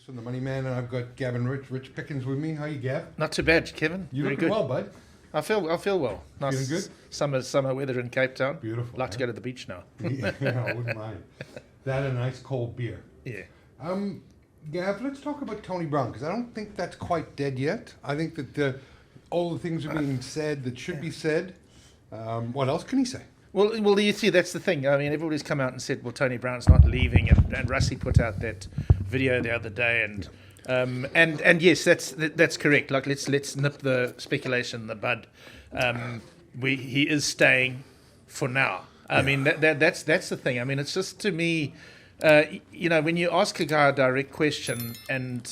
from the Moneyman, and I've got Gavin Rich Pickings with me. How you, Gav? Not too bad, Kevin. You Very looking good. well, bud. I feel well. Nice. Feeling good? Summer weather in Cape Town. Beautiful. Like to go to the beach now. Yeah, I wouldn't mind. That and a nice cold beer. Yeah. Gav, let's talk about Tony Brown, because I don't think that's quite dead yet. I think that all the things are being said that should be said. What else can he say? Well, you see, that's the thing. I mean, everybody's come out and said, well, Tony Brown's not leaving, and Russie put out that video the other day, and yes, that's correct. Like, let's nip the speculation in the bud. He is staying for now. I mean, that's the thing. I mean, it's just, to me, when you ask a guy a direct question, and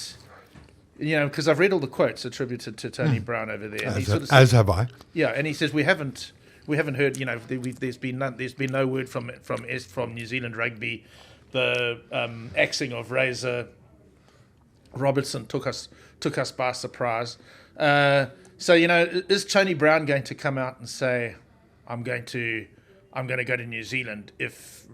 because I've read all the quotes attributed to Tony Brown over there, and he sort of as have I. Yeah, and he says we haven't heard. There's been no word from New Zealand rugby. The axing of Razor Robertson took us by surprise. So is Tony Brown going to come out and say, I'm going to go to New Zealand if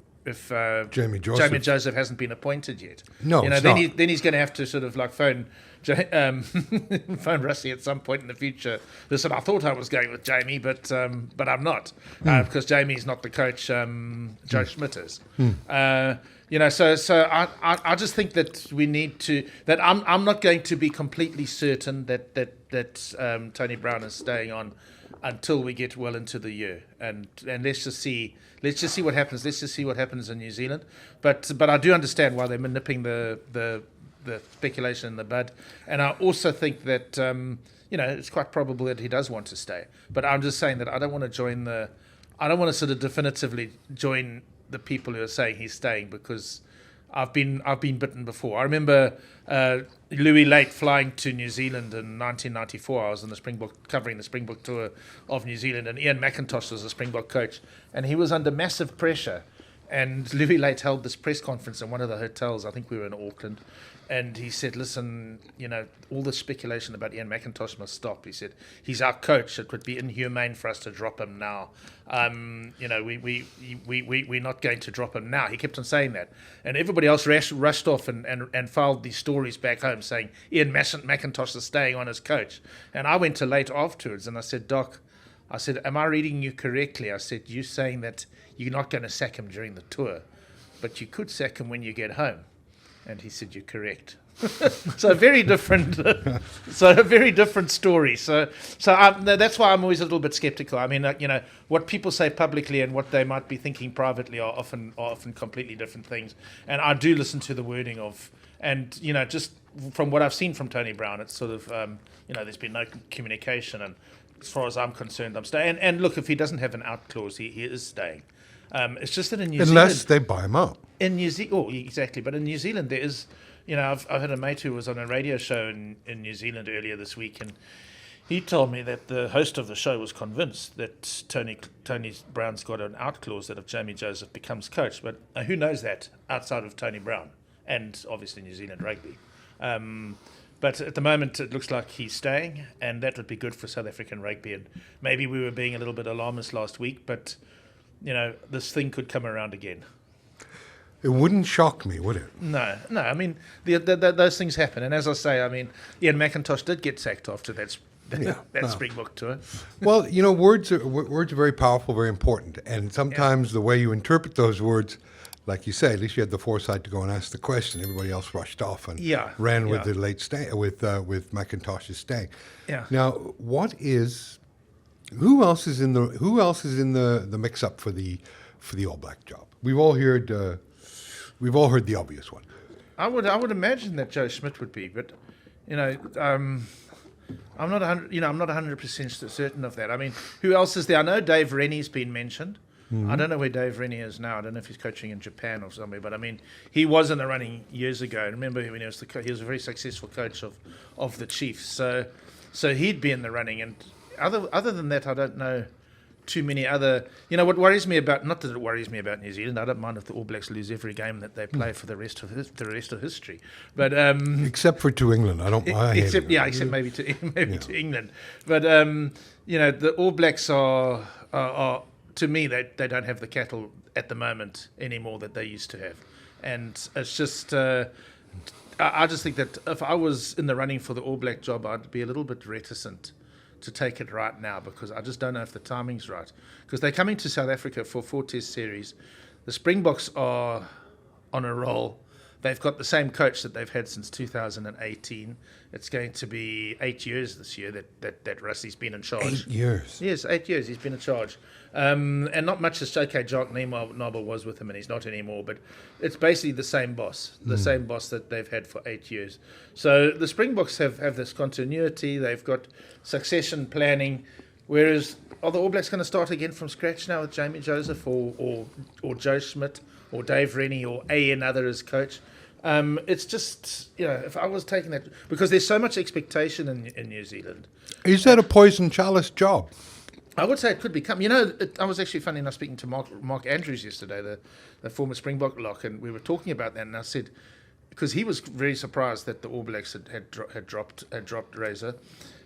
Jamie Joseph hasn't been appointed yet? No, then he's going to have to sort of like phone Russie at some point in the future. Listen, I thought I was going with Jamie, but I'm not, because Jamie's not the coach. Joe Schmidt is. So I just think that we need to. That I'm not going to be completely certain that Tony Brown is staying on until we get well into the year, and let's just see what happens. Let's just see what happens in New Zealand. But I do understand why they're nipping the speculation in the bud, and I also think that it's quite probable that he does want to stay. But I'm just saying that I don't want to sort of definitively join the people who are saying he's staying, because I've been bitten before. I remember Louis Lake flying to New Zealand in 1994. I was in the Springbok, covering the Springbok tour of New Zealand, and Ian McIntosh was the Springbok coach, and he was under massive pressure. And Louis Lake held this press conference in one of the hotels. I think we were in Auckland. And he said, listen, all the speculation about Ian McIntosh must stop. He said, he's our coach. It would be inhumane for us to drop him now. We're not going to drop him now. He kept on saying that. And everybody else rushed off and filed these stories back home saying Ian McIntosh is staying on as coach. And I went to Late afterwards and I said, Doc, am I reading you correctly? I said, you're saying that you're not going to sack him during the tour, but you could sack him when you get home. And he said, "You're correct." So a very different story. So that's why I'm always a little bit skeptical. I mean, what people say publicly and what they might be thinking privately are often completely different things. And I do listen to the wording of, and just from what I've seen from Tony Brown, it's sort of there's been no communication, and as far as I'm concerned, I'm staying. And look, if he doesn't have an out clause, he is staying. It's just that in New Zealand, unless they buy him up. In New Zealand, exactly. But in New Zealand, there is, I've had a mate who was on a radio show in New Zealand earlier this week, and he told me that the host of the show was convinced that Tony Brown's got an out clause that if Jamie Joseph becomes coach. But who knows that outside of Tony Brown and obviously New Zealand rugby? But at the moment, it looks like he's staying, and that would be good for South African rugby. And maybe we were being a little bit alarmist last week, but this thing could come around again. It wouldn't shock me, would it? No. I mean, those things happen, and as I say, I mean, Ian McIntosh did get sacked after that Springbok tour. Well, words are very powerful, very important, and sometimes the way you interpret those words, like you say, at least you had the foresight to go and ask the question. Everybody else rushed off and ran with the late stay with McIntosh's staying. Yeah. Now, who else is in the mix up for the All Black job? We've all heard the obvious one. I would imagine that Joe Schmidt would be, but I'm not 100% certain of that. I mean, who else is there? I know Dave Rennie's been mentioned. Mm-hmm. I don't know where Dave Rennie is now. I don't know if he's coaching in Japan or somewhere, but I mean, he was in the running years ago. I remember when he was he was a very successful coach of the Chiefs. So he'd be in the running. And other than that, I don't know too many other. What worries me about, not that it worries me about New Zealand. I don't mind if the All Blacks lose every game that they play for the rest of history. But except for to England, I don't. Except maybe to England. But the All Blacks are to me, they don't have the cattle at the moment anymore that they used to have, and it's just I just think that if I was in the running for the All Black job, I'd be a little bit reticent to take it right now, because I just don't know if the timing's right. Because they're coming to South Africa for 4 Test series. The Springboks are on a roll. They've got the same coach that they've had since 2018. It's going to be 8 years this year that Rusty's been in charge. 8 years? Yes, 8 years he's been in charge. And not much as Jock Nobel was with him, and he's not anymore, but it's basically the same boss, same boss that they've had for 8 years. So the Springboks have this continuity. They've got succession planning, whereas are the All Blacks going to start again from scratch now with Jamie Joseph or Joe Schmidt or Dave Rennie or another as coach? It's just, if I was taking that, because there's so much expectation in New Zealand. Is that a poison chalice job? I would say it could become. I was actually, funny enough, speaking to Mark Andrews yesterday, the former Springbok lock, and we were talking about that, and I said, because he was very surprised that the All Blacks had dropped Razor,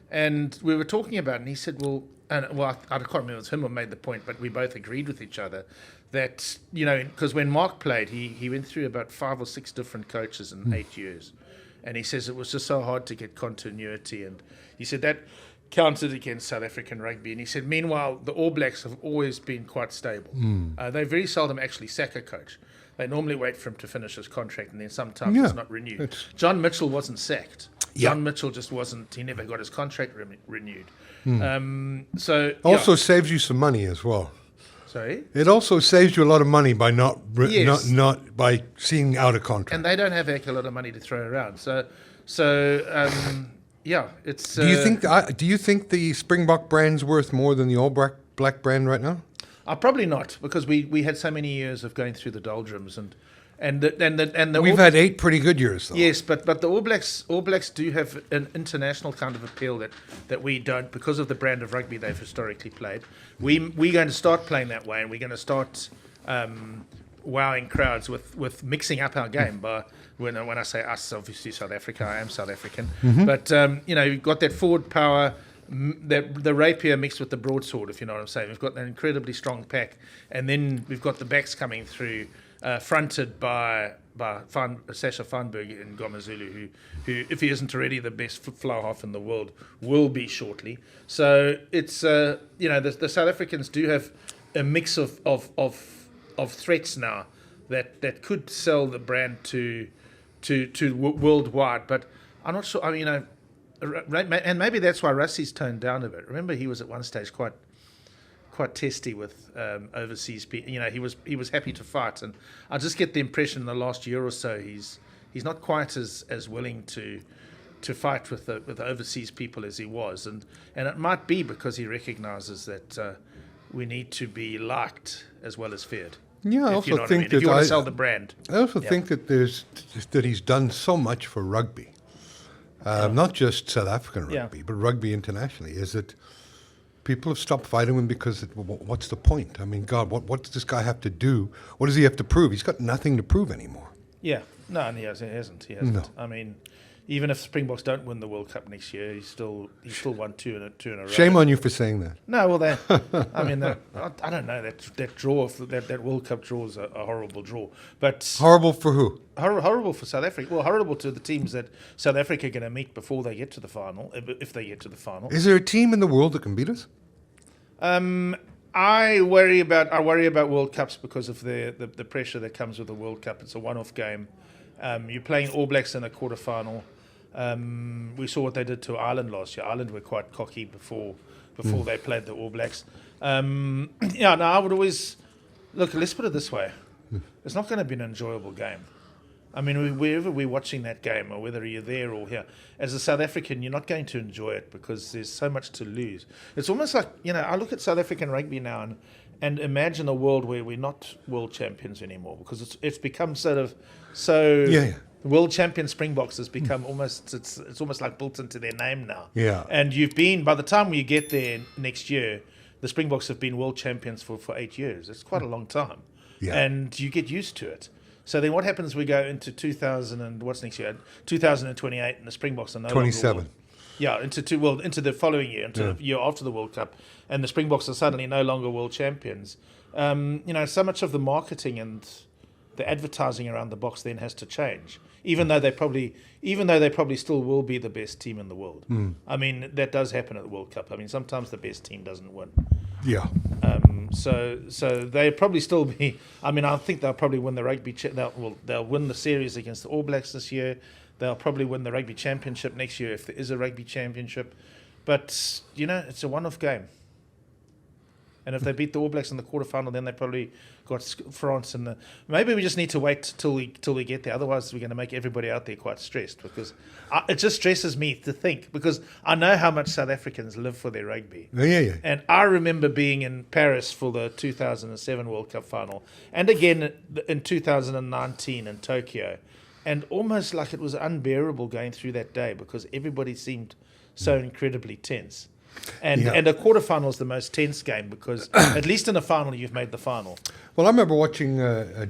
and we were talking about it, and he said, I can't remember if it was him who made the point, but we both agreed with each other that, because when Mark played, he went through about 5 or 6 different coaches in 8 years, and he says it was just so hard to get continuity, and he said that counted against South African rugby. And he said, meanwhile, the All Blacks have always been quite stable. They very seldom actually sack a coach. They normally wait for him to finish his contract, and then sometimes it's not renewed. John Mitchell wasn't sacked. John Mitchell just wasn't, he never got his contract renewed. Also saves you some money as well. Sorry? It also saves you a lot of money by not by seeing out a contract. And they don't have a lot of money to throw around. It's. Do you think the Springbok brand's worth more than the All Black brand right now? Probably not, because we had so many years of going through the doldrums and we've had 8 pretty good years though. Yes, but the All Blacks do have an international kind of appeal that we don't, because of the brand of rugby they've historically played. We're going to start playing that way, and we're going to start wowing crowds with mixing up our game. But when I say us, obviously South Africa, I am South African. But you've got that forward power, the rapier mixed with the broadsword, if you know what I'm saying. We've got an incredibly strong pack, and then we've got the backs coming through, fronted by Sasha Feinberg in Gomazulu, who, if he isn't already the best flower half in the world, will be shortly. So it's the South Africans do have a mix of threats now that could sell the brand to worldwide, but I'm not sure. And maybe that's why Rusty's toned down a bit. Remember, he was at one stage quite testy with overseas people. He was happy to fight, and I just get the impression in the last year or so he's not quite as willing to fight with the overseas people as he was, and it might be because he recognises that we need to be liked as well as feared. Yeah, I also think that if you want to sell the brand. I also think that he's done so much for rugby, not just South African rugby, but rugby internationally. Is that people have stopped fighting him because what's the point? I mean, God, what does this guy have to do? What does he have to prove? He's got nothing to prove anymore. Yeah, no, and he hasn't. No. I mean, even if Springboks don't win the World Cup next year, he's still won two in a row. Shame on you for saying that. No, well, I don't know, that draw, that World Cup draw is a horrible draw. But horrible for who? Horrible for South Africa. Well, horrible to the teams that South Africa are going to meet before they get to the final, if they get to the final. Is there a team in the world that can beat us? I worry about World Cups because of the pressure that comes with the World Cup. It's a one-off game. You're playing All Blacks in a quarterfinal. We saw what they did to Ireland last year. Ireland were quite cocky before they played the All Blacks. I would always look. Let's put it this way: it's not going to be an enjoyable game. I mean, wherever we're watching that game, or whether you're there or here, as a South African, you're not going to enjoy it because there's so much to lose. It's almost like, I look at South African rugby now and imagine a world where we're not world champions anymore, because it's become so. The world champion Springboks has become almost, it's almost like built into their name now. Yeah. And by the time you get there next year, the Springboks have been world champions for 8 years. It's quite a long time. Yeah. And you get used to it. So then what happens? We go into 2028, and the Springboks are no 27. longer into the following year, the year after the World Cup, and the Springboks are suddenly no longer world champions. So much of the marketing and the advertising around the box then has to change. even though they probably still will be the best team in the world. I mean, that does happen at the World Cup. I mean, sometimes the best team doesn't win. Yeah. So they'll probably still be. I mean, I think they'll probably win the rugby. They'll win the series against the All Blacks this year. They'll probably win the rugby championship next year if there is a rugby championship. But it's a one-off game. And if they beat the All Blacks in the quarterfinal, then they probably got France in the. Maybe we just need to wait till we get there. Otherwise, we're going to make everybody out there quite stressed because it just stresses me to think because I know how much South Africans live for their rugby. Yeah. And I remember being in Paris for the 2007 World Cup final, and again in 2019 in Tokyo, and almost like it was unbearable going through that day because everybody seemed so incredibly tense. And a quarterfinal is the most tense game because at least in a final you've made the final. Well, I remember watching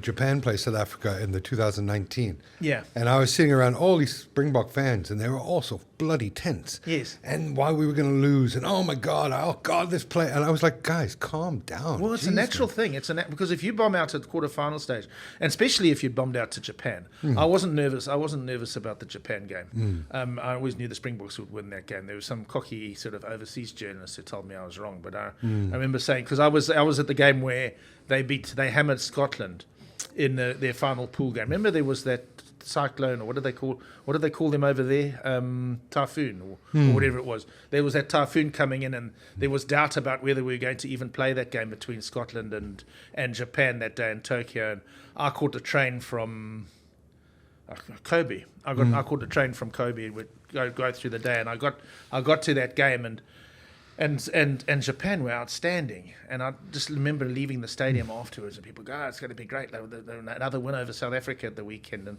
Japan play South Africa in the 2019. Yeah. And I was sitting around all these Springbok fans, and they were all so bloody tense. Yes. And why we were going to lose, and oh God, this play. And I was like, guys, calm down. Well, it's a natural thing. Because if you bomb out at the quarterfinal stage, and especially if you bombed out to Japan, I wasn't nervous. I wasn't nervous about the Japan game. I always knew the Springboks would win that game. There was some cocky sort of overseas journalist who told me I was wrong, but I remember saying because I was at the game where they hammered Scotland in their final pool game. Remember there was that cyclone, or what did they call them over there? Typhoon or whatever it was. There was that typhoon coming in, and there was doubt about whether we were going to even play that game between Scotland and Japan that day in Tokyo. And I caught the train from Kobe. I caught the train from Kobe and would go through the day, and I got to that game and Japan were outstanding. And I just remember leaving the stadium afterwards and people go, it's going to be great. They were another win over South Africa at the weekend. And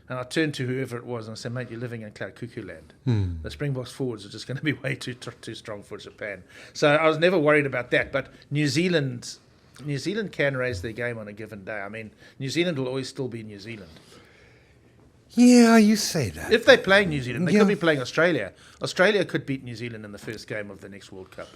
I turned to whoever it was and I said, mate, you're living in cloud cuckoo land. The Springboks forwards are just going to be way too strong for Japan. So I was never worried about that. But New Zealand can raise their game on a given day. I mean, New Zealand will always still be New Zealand. Yeah, you say that. If they play New Zealand, they could be playing Australia. Australia could beat New Zealand in the first game of the next World Cup.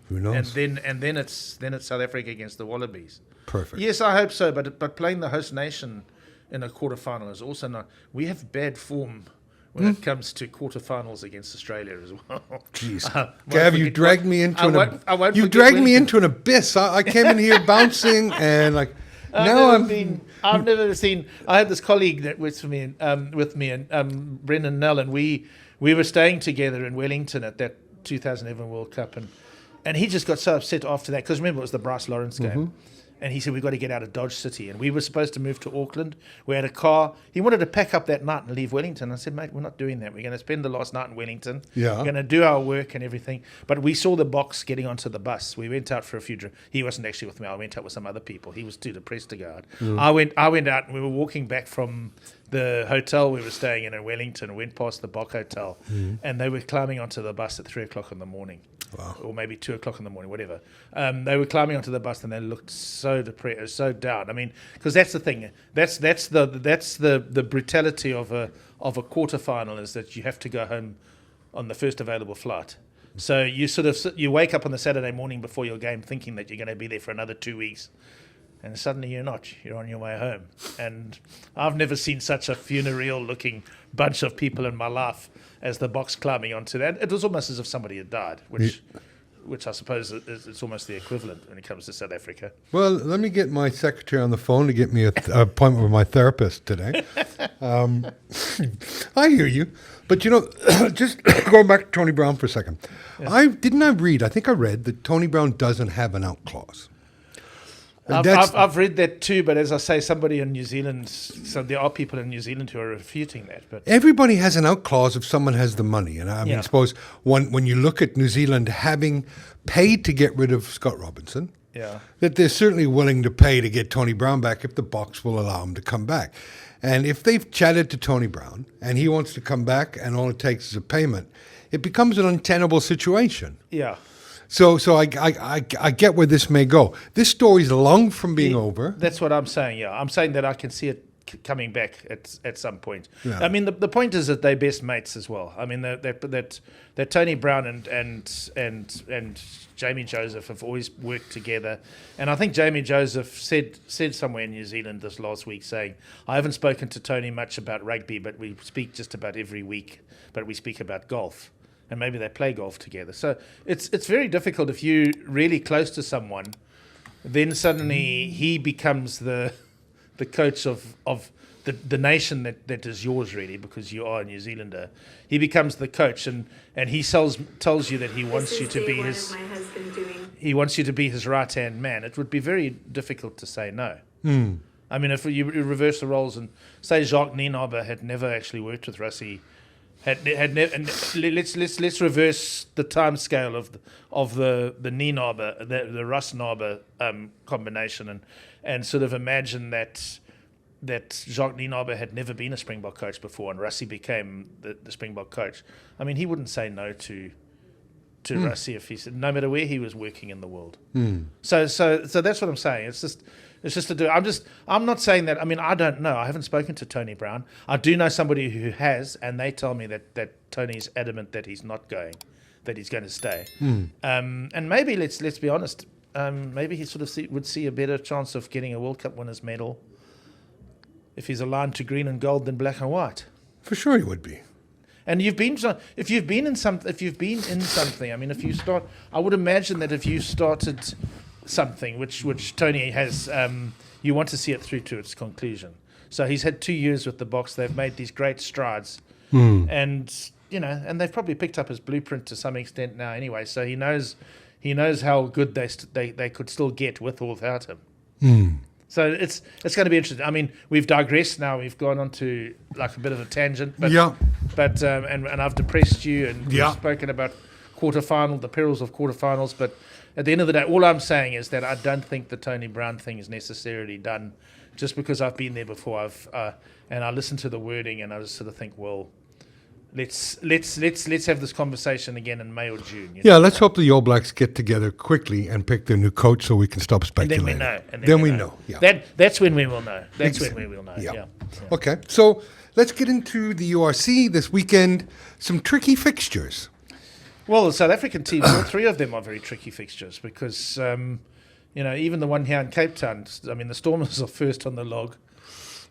Who knows? And then it's South Africa against the Wallabies. Perfect. Yes, I hope so. But playing the host nation in a quarterfinal is also not. We have bad form when it comes to quarterfinals against Australia as well. Jeez, Gav, you dragged me into an abyss. I came in here bouncing and like. I've never seen. I had this colleague that works with me, and Brendan Nell, and we were staying together in Wellington at that 2011 World Cup, and he just got so upset after that because remember it was the Bryce Lawrence game, and he said we've got to get out of Dodge City, and we were supposed to move to Auckland. We had a car. He wanted to pack up that night and leave Wellington. I said, mate, we're not doing that. We're going to spend the last night in Wellington. Yeah. We're going to do our work and everything. But we saw the box getting onto the bus. We went out for a few drinks. He wasn't actually with me. I went out with some other people. He was too depressed to go out. I went out and we were walking back from the hotel we were staying in Wellington. Went past the Bok Hotel, and they were climbing onto the bus at 3:00 in the morning. Wow. Or maybe 2:00 in the morning, whatever. They were climbing onto the bus and they looked so depressed, so down. I mean, because that's the thing. That's the brutality of a quarterfinal is that you have to go home on the first available flight. So you wake up on the Saturday morning before your game thinking that you're going to be there for another 2 weeks. And suddenly you're not. You're on your way home. And I've never seen such a funereal-looking bunch of people in my life as the box climbing onto that. It was almost as if somebody had died, which I suppose is almost the equivalent when it comes to South Africa. Well, let me get my secretary on the phone to get me an appointment with my therapist today. I hear you. But, just going back to Tony Brown for a second. Yeah. I think I read that Tony Brown doesn't have an out clause. I've read that too, but as I say, somebody in New Zealand, so there are people in New Zealand who are refuting that. But everybody has an out clause if someone has the money. And I mean, I suppose when you look at New Zealand having paid to get rid of Scott Robinson, that they're certainly willing to pay to get Tony Brown back if the box will allow him to come back. And if they've chatted to Tony Brown and he wants to come back and all it takes is a payment, it becomes an untenable situation. Yeah. So I get where this may go. This story's long from being over. That's what I'm saying, yeah. I'm saying that I can see it coming back at some point. Yeah. I mean, the point is that they're best mates as well. I mean, that Tony Brown and Jamie Joseph have always worked together, and I think Jamie Joseph said somewhere in New Zealand this last week, saying, "I haven't spoken to Tony much about rugby, but we speak just about every week. But we speak about golf." And maybe they play golf together. So it's very difficult if you're really close to someone, then suddenly he becomes the coach of the nation that is yours, really, because you are a New Zealander. He becomes the coach, and he tells you that he wants you to be his right hand man. It would be very difficult to say no. I mean, if you reverse the roles and say Jacques Nienaber had never actually worked with Rassie. And let's reverse the time scale of the Nienaber, the Russ Naber combination, and sort of imagine that Jacques Nienaber had never been a Springbok coach before, and Rassie became the Springbok coach. I mean, he wouldn't say no to Rassie if he said, no matter where he was working in the world. So that's what I'm saying. It's just to do. I'm not saying that. I mean, I don't know. I haven't spoken to Tony Brown. I do know somebody who has, and they tell me that Tony's adamant that he's not going, that he's going to stay. And maybe let's be honest. Maybe he sort of would see a better chance of getting a World Cup winners medal if he's aligned to green and gold than black and white. For sure, he would be. And if you've been in something. I mean, I would imagine that if you started something which Tony has, you want to see it through to its conclusion. So he's had 2 years with the Boks. They've made these great strides, and they've probably picked up his blueprint to some extent now anyway. So he knows how good they could still get with or without him. So it's going to be interesting. I mean, we've digressed now. We've gone on to like a bit of a tangent, but and I've depressed you, and we've spoken about the perils of quarterfinals, but at the end of the day, all I'm saying is that I don't think the Tony Brown thing is necessarily done, just because I've been there before. And I listen to the wording, and I just sort of think, well, let's have this conversation again in May or June. Let's hope the All Blacks get together quickly and pick their new coach, so we can stop speculating. And then we know. Yeah. That's when we will know. When we will know. Yeah. Okay, so let's get into the URC this weekend. Some tricky fixtures. Well, the South African teams, all three of them are very tricky fixtures because, even the one here in Cape Town, I mean, the Stormers are first on the log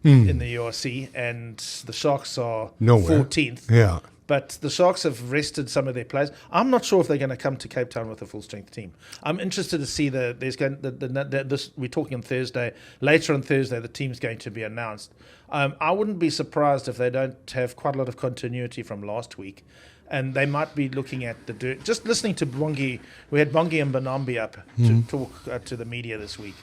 in the URC, and the Sharks are 14th. Yeah. But the Sharks have rested some of their players. I'm not sure if they're going to come to Cape Town with a full-strength team. I'm interested to see we're talking on Thursday. Later on Thursday, the team's going to be announced. I wouldn't be surprised if they don't have quite a lot of continuity from last week. And they might be looking at the dirt. Just listening to Bongi, we had Bongi and Bonambi up to talk to the media this week.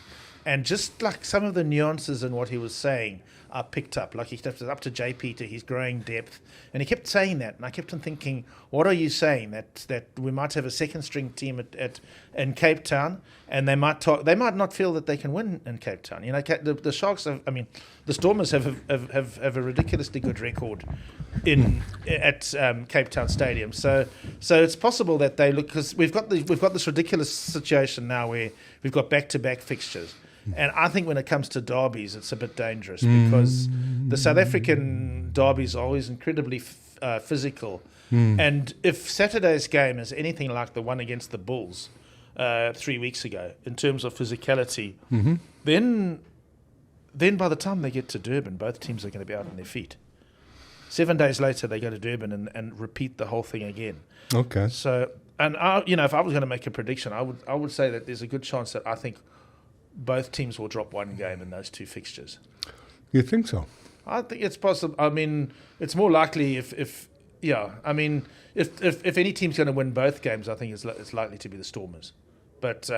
And just like some of the nuances in what he was saying are picked up. Like he stepped up to J. Peter, he's growing depth. And he kept saying that. And I kept on thinking, what are you saying? That we might have a second string team in Cape Town, and they might not feel that they can win in Cape Town. The Sharks the Stormers have a ridiculously good record at Cape Town Stadium. So it's possible that they look, because we've got this ridiculous situation now where we've got back-to-back fixtures. And I think when it comes to derbies, it's a bit dangerous because the South African derbies are always incredibly physical. And if Saturday's game is anything like the one against the Bulls 3 weeks ago in terms of physicality, then by the time they get to Durban, both teams are going to be out on their feet. 7 days later, they go to Durban and repeat the whole thing again. Okay. So, and if I was going to make a prediction, I would say that there's a good chance that I think both teams will drop one game in those two fixtures. You think so? I think it's possible. I mean, it's more likely if any team's going to win both games, I think it's likely to be the Stormers. But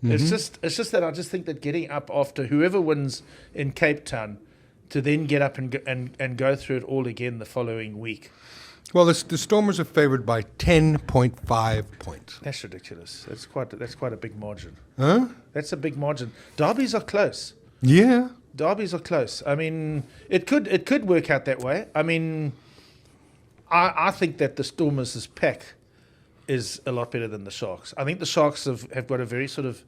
it's just that I just think that getting up after whoever wins in Cape Town to then get up and go through it all again the following week. Well, the Stormers are favored by 10.5 points. That's ridiculous. That's quite a big margin. Huh? That's a big margin. Derbies are close. Yeah. Derbies are close. I mean, it could work out that way. I mean, I think that the Stormers' pack is a lot better than the Sharks. I think the Sharks have got a very sort of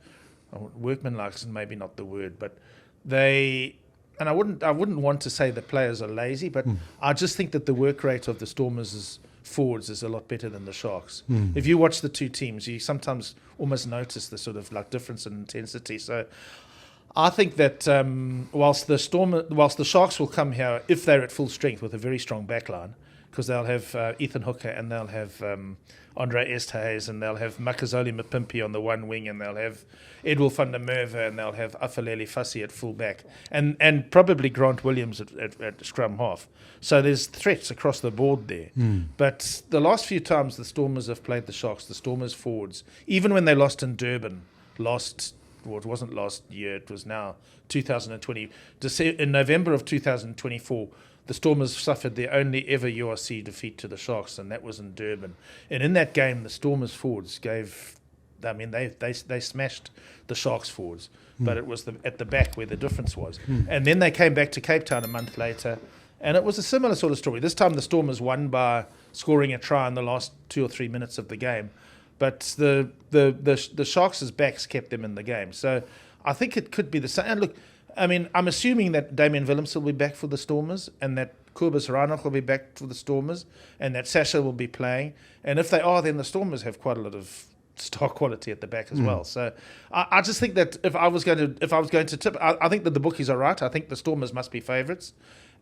workmanlike, is maybe not the word, but they and I wouldn't want to say the players are lazy, but I just think that the work rate of the Stormers' forwards is a lot better than the Sharks. If you watch the two teams, you sometimes almost notice the sort of like difference in intensity. So I think that whilst the Sharks will come here if they're at full strength with a very strong backline, because they'll have Ethan Hooker and they'll have Andre Esthays and they'll have Makazole Mapimpi on the one wing and they'll have Edwil van der Merwe and they'll have Afaleli Fassi at full back and probably Grant Williams at scrum half. So there's threats across the board there. But the last few times the Stormers have played the Sharks, the Stormers forwards, even when they lost in Durban, it wasn't last year, it was now 2020, in November of 2024, the Stormers suffered their only ever URC defeat to the Sharks, and that was in Durban. And in that game, the Stormers forwards they smashed the Sharks forwards, but it was at the back where the difference was. And then they came back to Cape Town a month later, and it was a similar sort of story. This time the Stormers won by scoring a try in the last 2 or 3 minutes of the game, but the Sharks' backs kept them in the game. So I think it could be the same. And look, I mean, I'm assuming that Damien Willems will be back for the Stormers and that Kobus Reinach will be back for the Stormers and that Sasha will be playing. And if they are, then the Stormers have quite a lot of star quality at the back as well. So I just think that if I was going to tip, I think that the bookies are right. I think the Stormers must be favourites.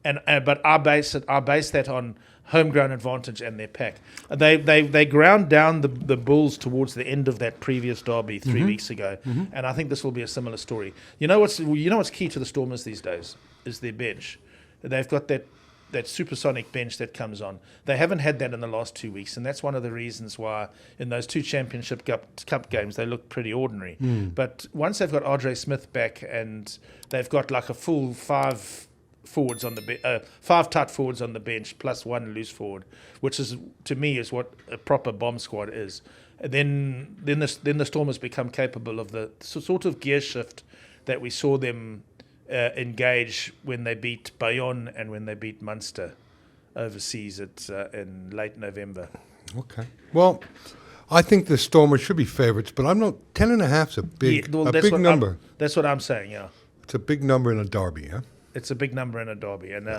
But I base that on home ground advantage and their pack. They ground down the Bulls towards the end of that previous derby 3 weeks ago, and I think this will be a similar story. You know what's key to the Stormers these days is their bench. They've got that supersonic bench that comes on. They haven't had that in the last 2 weeks, and that's one of the reasons why in those two Championship Cup games they look pretty ordinary. But once they've got Andre Smith back and they've got like a full five tight forwards on the bench plus one loose forward, which is to me is what a proper bomb squad is. Then the Stormers become capable of the sort of gear shift that we saw them engage when they beat Bayonne and when they beat Munster overseas in late November. Okay. Well, I think the Stormers should be favourites, but I'm not. 10.5's a big number. That's what I'm saying. Yeah, it's a big number in a derby. Yeah. It's a big number in a derby, and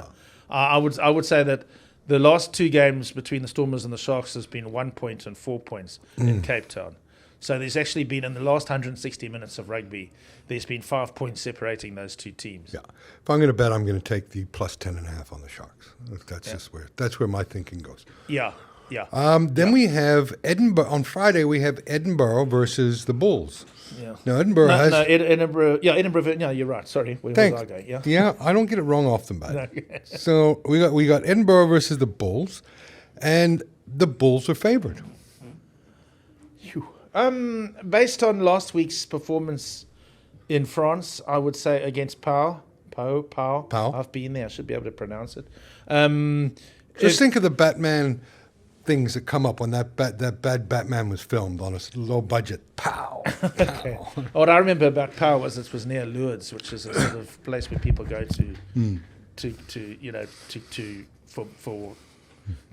I would say that the last two games between the Stormers and the Sharks has been 1 point and 4 points in Cape Town. So there's actually been, in the last 160 minutes of rugby, there's been 5 points separating those two teams. Yeah. If I'm going to bet, I'm going to take the plus 10.5 on the Sharks. That's where my thinking goes. Yeah. Yeah. Then we have Edinburgh on Friday. We have Edinburgh versus the Bulls. Yeah. Now Edinburgh has Edinburgh. Yeah, Edinburgh. Yeah, you're right. Sorry. Thanks. Yeah, I don't get it wrong often, bud. So we got Edinburgh versus the Bulls, and the Bulls are favored. Based on last week's performance in France, I would say against Pau. I've been there. I should be able to pronounce it. Just think of the Batman things that come up when that bad Batman was filmed on a low budget. Pow. Okay. What I remember about Pau was it was near Lourdes, which is a sort of place where people go to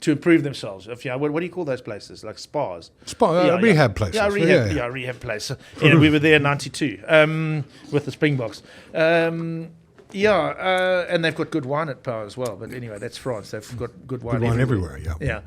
improve themselves. What do you call those places? Like spas? Rehab places. Yeah, rehab place. We were there in '92 with the Springboks. And they've got good wine at Pau as well. But anyway, that's France. They've got good wine everywhere. Yeah.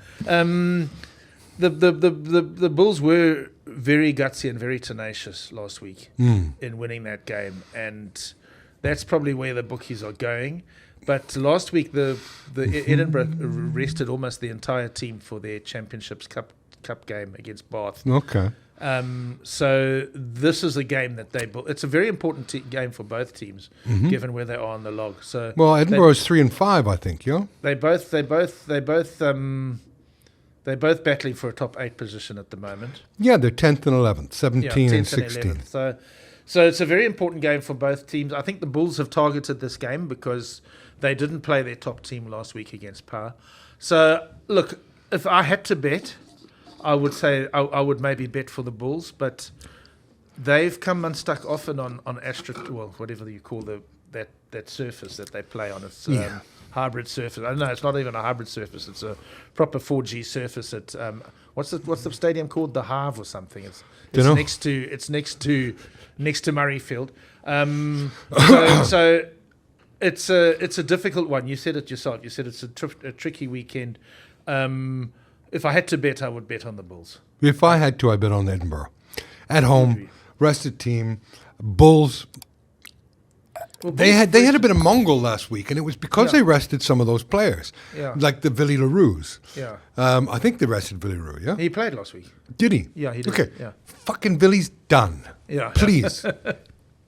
The Bulls were very gutsy and very tenacious last week in winning that game, and that's probably where the bookies are going. But last week, the Edinburgh rested almost the entire team for their Championships Cup game against Bath. Okay. So this is a game that they built. It's a very important game for both teams, given where they are on the log. So Edinburgh is 3-5, I think. Yeah. They both battling for a top 8 position at the moment. Yeah, they're 10th and 11th, 17 and 16. So it's a very important game for both teams. I think the Bulls have targeted this game because they didn't play their top team last week against Pau. So look, if I had to bet, I would say I would maybe bet for the Bulls, but they've come unstuck often on whatever you call that surface that they play on. It's hybrid surface. I don't know, it's not even a hybrid surface. It's a proper 4G surface at what's the stadium called? The Havre or something. It's next to Murrayfield. So it's a difficult one. You said it yourself. You said it's a tricky weekend. If I had to bet, I would bet on the Bulls. If I had to, I bet on Edinburgh. At home, rested team, Bulls. Well, they had a bit of mongrel last week, and it was because they rested some of those players, like the Villy LaRue's. Yeah. I think they rested Villy LaRue, yeah? He played last week. Did he? Yeah, he did. Okay. Yeah. Fucking Villy's done. Yeah. Please.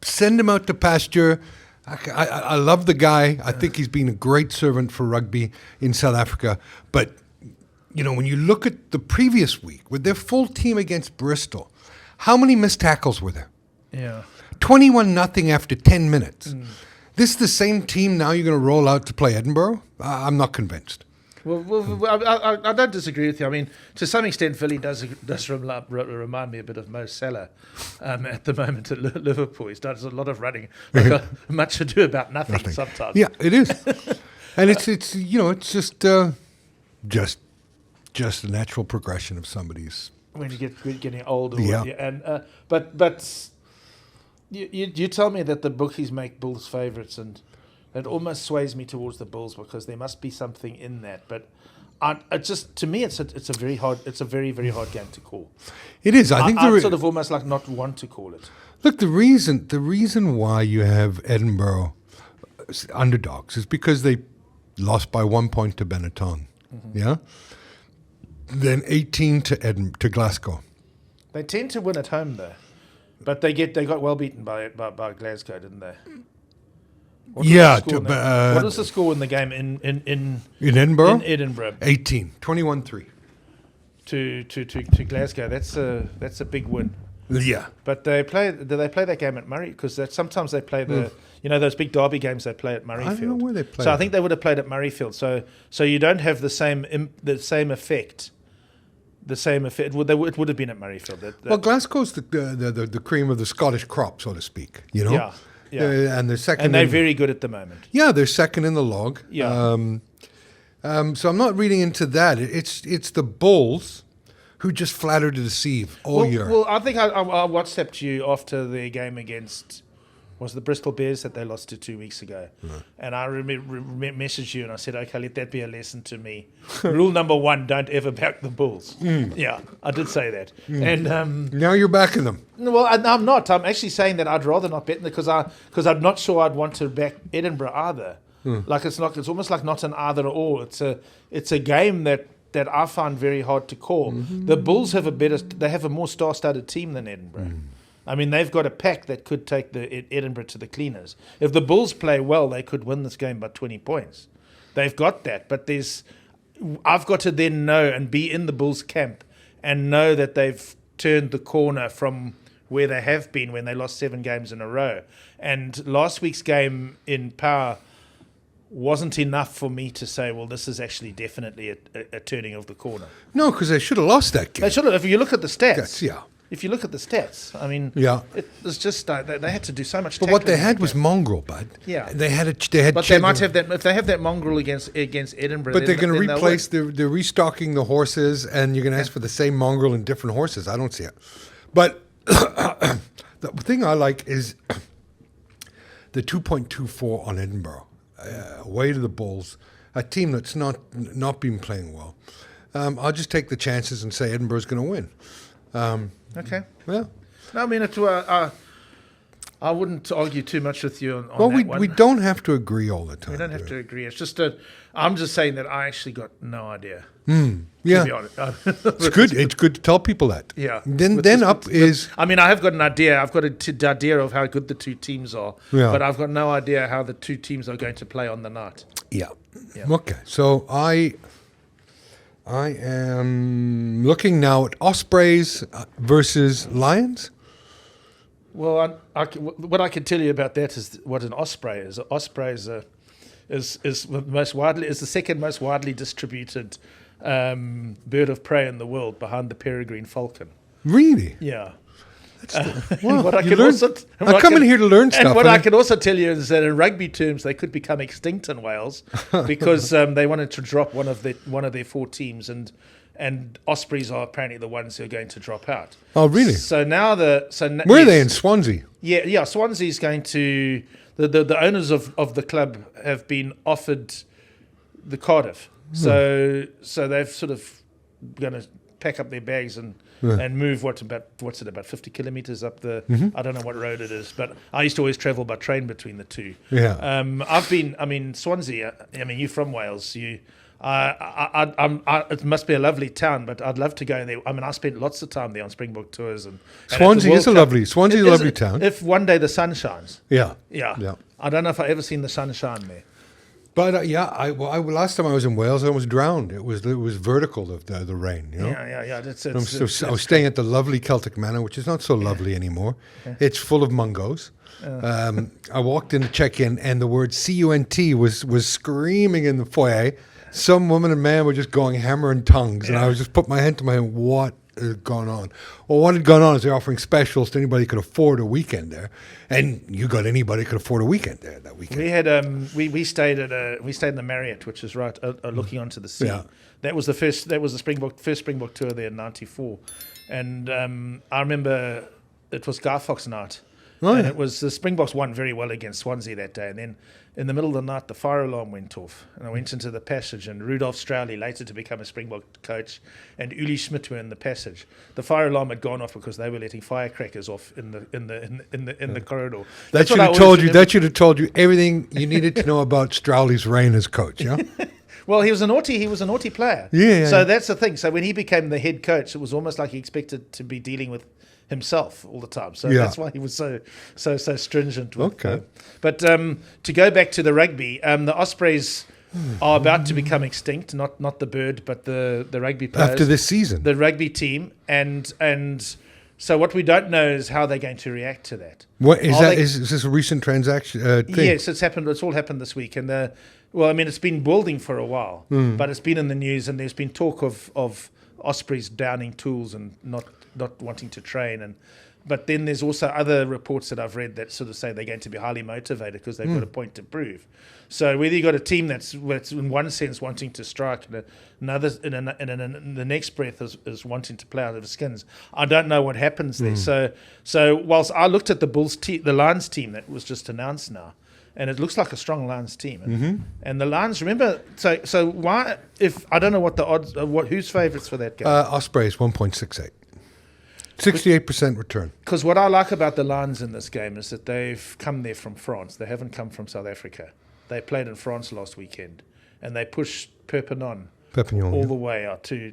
Send him out to pasture. I love the guy. I think he's been a great servant for rugby in South Africa. But, when you look at the previous week with their full team against Bristol, how many missed tackles were there? Yeah. 21-0 after 10 minutes. This is the same team now you're going to roll out to play Edinburgh? I'm not convinced. Well, I don't disagree with you. I mean, to some extent, Villy does remind me a bit of Mo Salah at the moment at Liverpool. He does a lot of running, much ado about nothing sometimes. Yeah, it is, and it's just a natural progression of somebody's. When you getting older, and but you tell me that the bookies make Bulls favourites, and it almost sways me towards the Bulls because there must be something in that. But to me, it's a very very very hard game to call. It is. I think I'd sort of almost like not want to call it. Look, the reason why you have Edinburgh underdogs is because they lost by 1 point to Benetton. Yeah. Then 18 to Glasgow. They tend to win at home though, but they got well beaten by Glasgow, didn't they? What was the score in the game in Edinburgh? In Edinburgh, 21-3 to Glasgow. That's a big win. Yeah, but do they play that game at Murray? Because sometimes they play those big derby games they play at Murrayfield. I don't know where they play. So I think they would have played at Murrayfield. So you don't have the same effect. It would have been at Murrayfield. Well, Glasgow's the cream of the Scottish crop, so to speak. Yeah. And they're second. And they're very good at the moment. Yeah, they're second in the log. Yeah. So I'm not reading into that. It's the Bulls who just flatter to deceive all year. Well, I think I WhatsApped you after the game against was the Bristol Bears that they lost to 2 weeks ago, and I messaged you and I said, okay, let that be a lesson to me. Rule number 1: don't ever back the Bulls. Yeah, I did say that, and now you're backing them. Well, I'm not. I'm actually saying that I'd rather not bet them because I'm not sure I'd want to back Edinburgh either. Like it's almost like not an either or. It's a game that I find very hard to call. The Bulls have a more star-studded team than Edinburgh. I mean, they've got a pack that could take the Edinburgh to the cleaners. If the Bulls play well, they could win this game by 20 points. They've got that, but I've got to then know and be in the Bulls camp and know that they've turned the corner from where they have been when they lost 7 games in a row. And last week's game in Power wasn't enough for me to say, well, this is actually definitely a turning of the corner. No, because they should have lost that game. They should have. If you look at the stats. Yes, yeah. If you look at the stats, I mean, it was just they had to do so much. But what they had was mongrel, bud. Yeah, they had. But they might have that if they have that mongrel against Edinburgh. But they're going to replace. They're restocking the horses, and you're going to ask for the same mongrel and different horses. I don't see it. But the thing I like is the 2.24 on Edinburgh, away to the Bulls, a team that's not been playing well. I'll just take the chances and say Edinburgh's going to win. Okay. Yeah. No, I mean, I wouldn't argue too much with you on that one. We don't have to agree all the time. We don't have to agree. It's just I'm just saying that I actually got no idea. Yeah. To be honest. It's good. It's good to tell people that. Yeah. I mean, I have got an idea. I've got an idea of how good the two teams are. Yeah. But I've got no idea how the two teams are going to play on the night. Yeah. Okay. So I am looking now at Ospreys versus Lions. Well, what I can tell you about that is what an osprey is. An osprey is the second most widely distributed bird of prey in the world, behind the peregrine falcon. Really? Yeah. Wow, I come in here to learn stuff. And what I can also tell you is that in rugby terms, they could become extinct in Wales because they wanted to drop one of their 4 teams, and and Ospreys are apparently the ones who are going to drop out. Oh, really? So now where are they in Swansea? Yeah. Swansea's going to the owners of the club have been offered the Cardiff. So they've sort of going to pack up their bags and move about 50 kilometers up the I don't know what road it is, but I used to always travel by train between the two. Swansea, you're from Wales, it must be a lovely town, but I'd love to go there. I spent lots of time there on Springbok tours, and Swansea is a lovely town. If one day the sun shines. Yeah. I don't know if I've ever seen the sun shine there. But last time I was in Wales, I was drowned. It was vertical of the rain. You know? Yeah. I was staying at the lovely Celtic Manor, which is not so lovely anymore. Yeah. It's full of mungos. I walked in to check in, and the word CUNT was screaming in the foyer. Some woman and man were just going hammer and tongues, and I was just put my hand to my head. What has gone on? Well, what had gone on is they're offering specials to anybody who could afford a weekend there, and you got anybody who could afford a weekend there that weekend. We had we stayed in the Marriott, which is right looking onto the sea. Yeah. That was the first Springbok tour there in '94, and I remember it was Guy Fawkes night. And it was the Springboks won very well against Swansea that day, and then in the middle of the night the fire alarm went off, and I went into the passage, and Rudolf Strauly, later to become a Springbok coach, and Uli Schmidt were in the passage. The fire alarm had gone off because they were letting firecrackers off in the corridor. That should have told you everything you needed to know about Strauly's reign as coach. Yeah. Well, he was a naughty player. Yeah. So that's the thing. So when he became the head coach, it was almost like he expected to be dealing with himself all the time. So that's why he was so stringent. But to go back to the rugby, the Ospreys are about to become extinct. Not the bird, but the rugby players after this season. The rugby team, and so what we don't know is how they're going to react to that. What is that? Is this a recent transaction thing? Yes, it's happened. It's all happened this week, and it's been building for a while, but it's been in the news, and there's been talk of Ospreys downing tools and not wanting to train, but then there's also other reports that I've read that sort of say they're going to be highly motivated because they've got a point to prove. So whether you got a team that's in one sense wanting to strike, and another in the next breath is wanting to play out of the skins, I don't know what happens there. So whilst I looked at the Lions team that was just announced now, and it looks like a strong Lions team. And the Lions, remember, so why, if I don't know what the odds, who's favourites for that game? Ospreys 1.68. 68% return. Because what I like about the Lions in this game is that they've come there from France. They haven't come from South Africa. They played in France last weekend, and they pushed Perpignan all the way out to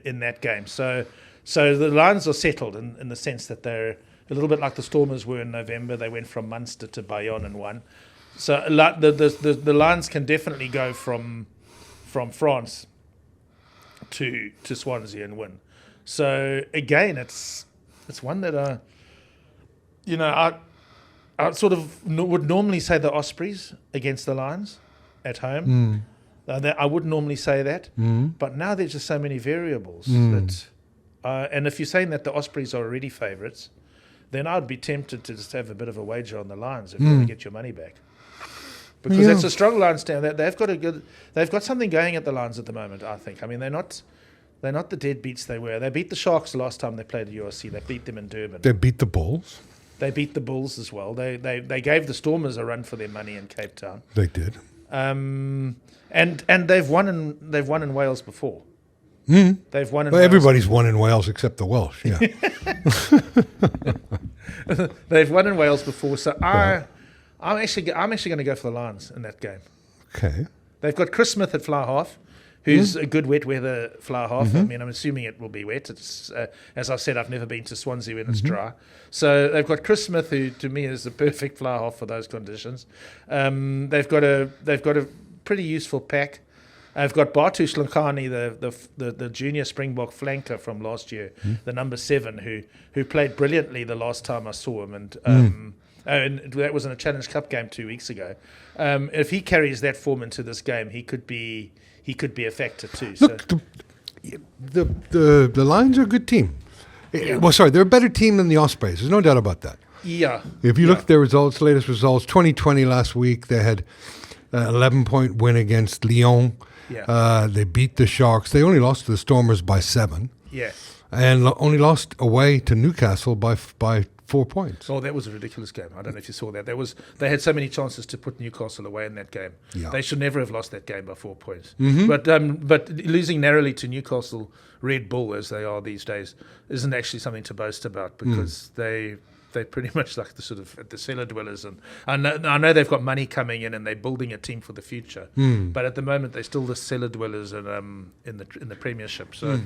in that game. So the Lions are settled in the sense that they're a little bit like the Stormers were in November. They went from Munster to Bayonne and won. So the Lions can definitely go from France to Swansea and win. So again, it's one that I sort of would normally say the Ospreys against the Lions at home. I wouldn't normally say that, but now there's just so many variables that. And if you're saying that the Ospreys are already favourites, then I'd be tempted to just have a bit of a wager on the Lions if you want to get your money back. Because that's a strong Lions team. They've got something going at the Lions at the moment, I think. I mean, they're not the deadbeats they were. They beat the Sharks the last time they played at URC. They beat them in Durban. They beat the Bulls. They beat the Bulls as well. They gave the Stormers a run for their money in Cape Town. They did. And they've won in Wales before. They've won in Wales. Everybody's won in Wales except the Welsh. Yeah. They've won in Wales before, so I'm actually going to go for the Lions in that game. Okay. They've got Chris Smith at fly half, who's a good wet weather fly half. I mean, I'm assuming it will be wet. It's as I said, I've never been to Swansea when it's dry. So they've got Chris Smith, who to me is the perfect fly half for those conditions. They've got a pretty useful pack. I've got Batu Slankani, the junior Springbok flanker from last year, the number 7, who played brilliantly the last time I saw him, and that was in a Challenge Cup game 2 weeks ago. If he carries that form into this game, he could be a factor too. Look, the Lions are a good team. Yeah. Well, sorry, they're a better team than the Ospreys. There's no doubt about that. Yeah. If you look at their results, latest results, 2020 last week, they had an 11-point win against Lyon. Yeah. They beat the Sharks. They only lost to the Stormers by 7. Yeah. And only lost away to Newcastle by 4 points. Oh, that was a ridiculous game. I don't know if you saw that. They had so many chances to put Newcastle away in that game. Yeah. They should never have lost that game by 4 points. Mm-hmm. But losing narrowly to Newcastle Red Bull, as they are these days, isn't actually something to boast about, because they're pretty much like the sort of the cellar dwellers, and I know they've got money coming in and they're building a team for the future. But at the moment they're still the cellar dwellers in the Premiership. So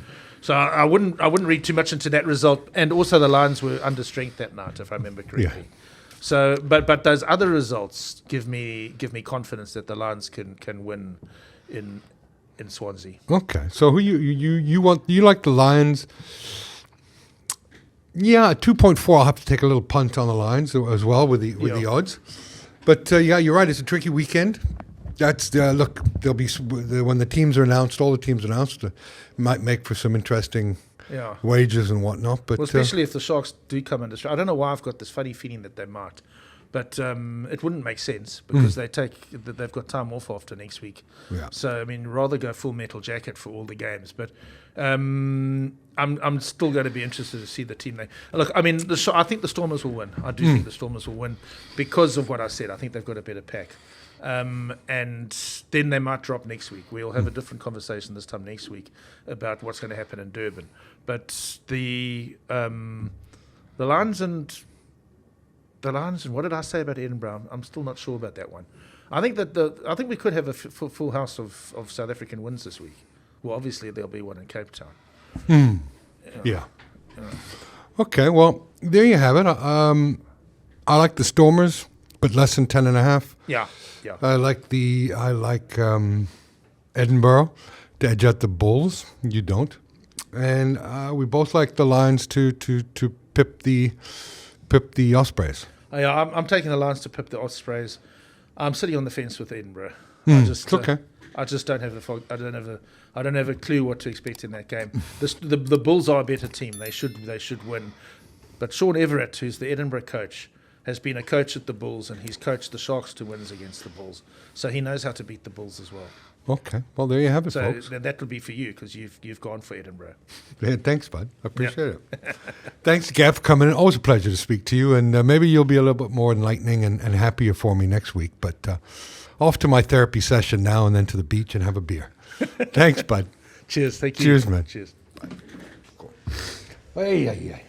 I wouldn't read too much into that result. And also the Lions were under strength that night, if I remember correctly. Yeah. So but those other results give me confidence that the Lions can win in Swansea. Okay, so who you like the Lions? Yeah, 2.4. I'll have to take a little punt on the Lions as well with the odds. But yeah, you're right. It's a tricky weekend. That's look. There'll be when the teams are announced. All the teams announced might make for some interesting wages and whatnot. But especially if the Sharks do come under stress. I don't know why I've got this funny feeling that they might. But it wouldn't make sense, because they've got time off after next week. Yeah. So I mean, rather go full metal jacket for all the games. But I'm still going to be interested to see the team. Look, I mean, I think the Stormers will win. I do think the Stormers will win because of what I said. I think they've got a better pack. And then they might drop next week. We'll have a different conversation this time next week about what's going to happen in Durban. But the Lions and what did I say about Edinburgh? I'm still not sure about that one. I think we could have a full house of South African wins this week. Well, obviously there'll be one in Cape Town. Yeah. Okay. Well, there you have it. I like the Stormers, but less than 10.5. Yeah. I like Edinburgh to edge out the Bulls. You don't, and we both like the Lions to pip the Ospreys. Yeah, I'm taking the Lions to pip the Ospreys. I'm sitting on the fence with Edinburgh. Okay. I just don't have I don't have a clue what to expect in that game. The Bulls are a better team. They should win. But Sean Everett, who's the Edinburgh coach, has been a coach at the Bulls, and he's coached the Sharks to wins against the Bulls. So he knows how to beat the Bulls as well. Okay. Well, there you have it, so folks. So that will be for you, because you've gone for Edinburgh. Yeah, thanks, bud. I appreciate it. Thanks, Gav, for coming in. Always a pleasure to speak to you, and maybe you'll be a little bit more enlightening and happier for me next week. But off to my therapy session now, and then to the beach and have a beer. Thanks, bud. Cheers. Thank you. Cheers, man. Cheers. Cool. Hey.